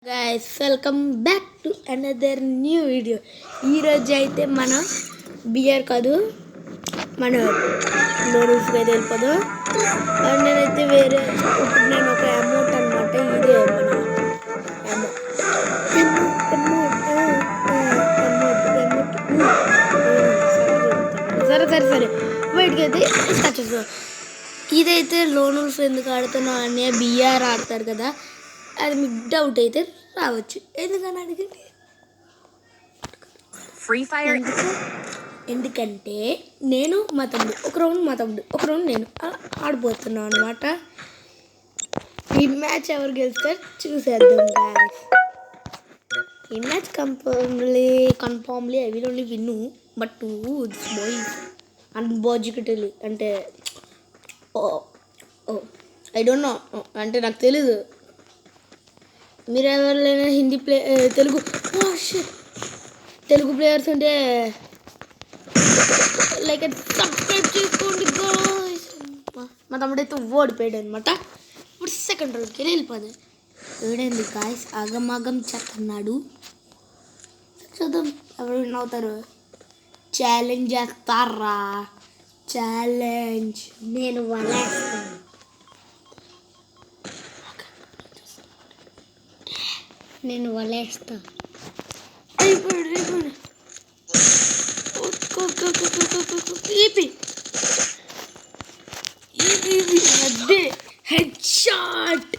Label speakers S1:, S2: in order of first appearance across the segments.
S1: Guys welcome back to another new video. ఈరోజు అయితే మనం బియర్ కాదు మన నూడిల్స్కి అయితే వెళ్ళిపోదాం. అండ్ నేనైతే వేరే ఇప్పుడు నేను ఒక అమౌంట్ అనమాట. ఇదే మన సరే బయటికి అయితే స్టార్ట్ చేస్తాం. ఇదైతే లోనూల్స్ ఎందుకు ఆడుతున్నావు అనే బిఆర్ ఆడతారు కదా, అది మీకు డౌట్ అయితే రావచ్చు. ఎందుకని అడిగండి.
S2: ఫ్రీ ఫైర్
S1: ఎందుకంటే నేను మా తమ్ముడు ఒక రౌండ్ నేను ఆడిపోతున్నాను అనమాట. ఈ మ్యాచ్ ఎవరు గెలుస్తారు చూసేద్దాం గాయ్స్. ఈ match confirmly I will only win, but this boys అన్బాజికటలీ అంటే ఐ డోంట్ నో, అంటే నాకు తెలీదు. మీరు ఎవరైనా హిందీ తెలుగు ప్లేయర్స్ ఉంటే లైక్ సబ్స్క్రైబ్ చేసుకోండి గాయ్స్. మా తమ్ముడైతే ఓడిపోయాడు అనమాట. ఇప్పుడు సెకండ్ రౌండ్కి వెళ్ళిపోదు. ఏడైంది గాయ్స్, ఆగమాగం చేస్తున్నాడు. చూద్దాం ఎవరు విన్ అవుతారు. ఛాలెంజ్ చేస్తారా? ఛాలెంజ్ నేను వలేస్తాను. నేను వలేస్తా. అయిపోయాడు అదే హెడ్ షాట్.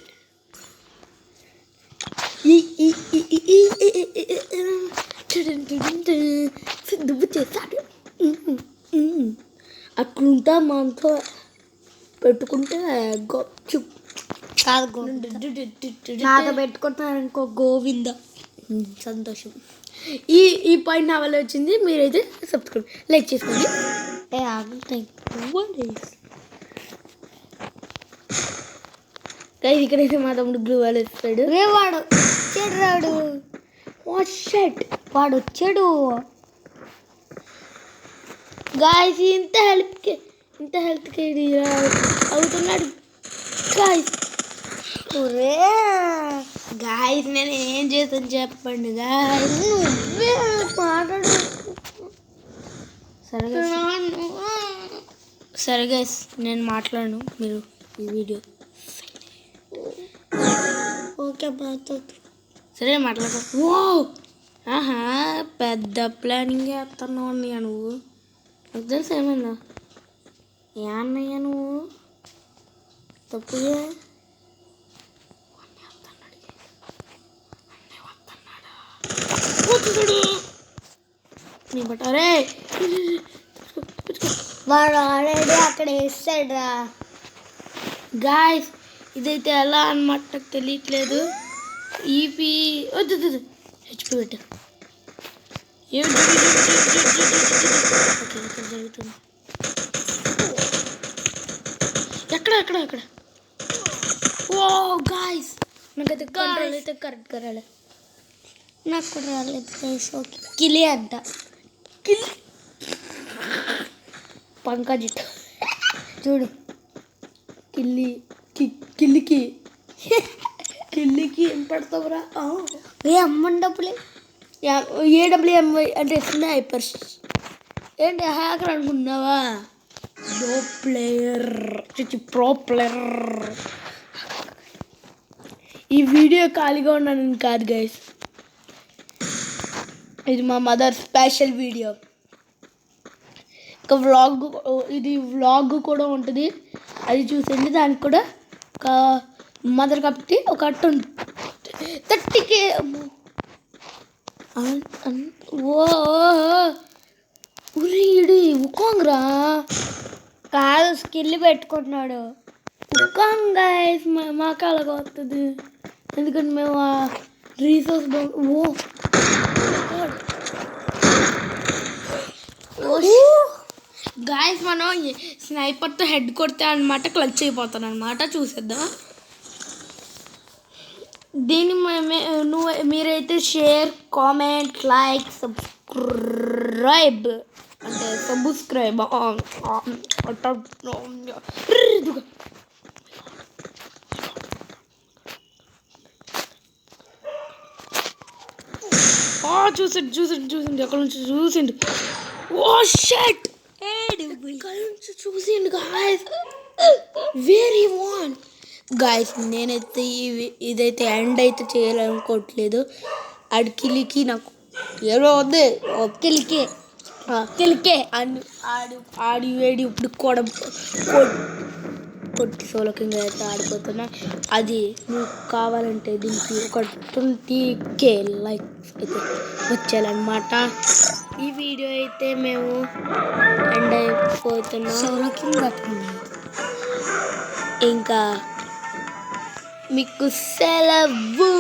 S1: దుబ్బు చేస్తాడు. అట్లుంటా మనతో పెట్టుకుంటే గొప్ప కాదు, నాతో పెట్టుకుంటున్నారు ఇంకో గోవింద. సంతోషం. ఈ పాయింట్ నా వల్ల వచ్చింది. మీరైతే సబ్స్క్రైబ్ లైక్ చేసుకోండి. ఇక్కడైతే మా తమ్ముడు గ్లూ వాళ్ళు వస్తాడు. వాడు వచ్చాడు, రాడు వాడు వచ్చాడు గాయస్. ఇంత హెల్త్కి అవుతున్నాడు గాయస్. గాయస్ నేను ఏం చేస్తాను చెప్పండి గాయస్. మాట్లాడు. సరే గాయస్ నేను మాట్లాడను, మీరు ఈ వీడియో ఓకే సరే మాట్లాడతా. ఆహా పెద్ద ప్లానింగ్ చేస్తున్నావు అన్నయ్య నువ్వు. నాకు తెలుసు ఏమన్నా. ఏ అన్నయ్య నువ్వు తప్పుగా బట్టారే. వాడు ఆల్రెడీ అక్కడ వేస్తాడు రా గాయస్. ఇదైతే ఎలా అన్నమాట నాకు తెలియట్లేదు. ఈపీ వద్దు హెచ్పి పెట్టు. జరుగుతుంది ఎక్కడ ఓ గాయస్ నాకైతే కంట్రోల్ అయితే కరెక్ట్గా రాలేదు. నాకు కూడా రాలేదు గైస్. ఓకే కిలి అంట పంకజిత్ చూడు. కిల్లికి ఏం పెడతావురా? అమ్మని డబ్బులే ఏడబ్ల్యూఎంఐ అంటే స్నైపర్స్ ఏంటి హ్యాకర్ అనుకున్నావా? Pro player. ఈ వీడియో ఖాళీగా ఉన్నాను కాదు గైస్, ఇది మా మదర్ స్పెషల్ వీడియో. ఇంకా వ్లాగ్ కూడా ఉంటుంది, అది చూసండి. దానికి కూడా ఒక మదర్ కాబట్టి ఒక 30K. ఉరిడి ఉక్కోంగ్రా కాదు, స్కిల్ పెట్టుకుంటున్నాడు. ఉక్కాంగ్ గైస్ మాకు అలాగ వస్తుంది, ఎందుకంటే మేము రీసోర్స్ గాయస్ మనం స్నైపర్తో హెడ్ కొడితే అనమాట క్లచ్ అయిపోతాను అనమాట. చూసేద్దాం. దీన్ని మీరైతే షేర్, కామెంట్, లైక్, సబ్స్క్రైబ్ అంటే సబ్స్క్రైబ్ చూసిండు ఎక్కడ నుంచి చూసిండు. ఓ షట్ ఇక్కడ నుంచి చూసిండు గాయస్. Very van guys. నేనైతే ఇదైతే ఎండ్ అయితే చేయాలనుకోవట్లేదు. అడికిలికి నాకు ఏదో ఉంది. కిలికే ఆడి వేడి ఇప్పుడు కూడా కొట్టి సోలో కింద అయితే ఆడిపోతున్నా. అది నువ్వు కావాలంటే దీనికి ఒక 20K లైక్స్ అయితే వచ్చేయాలన్నమాట. ఈ వీడియో అయితే మేము ఎండ్ అయిపోతున్నాం. సోలో కింద ఇంకా మీకు సెలవు.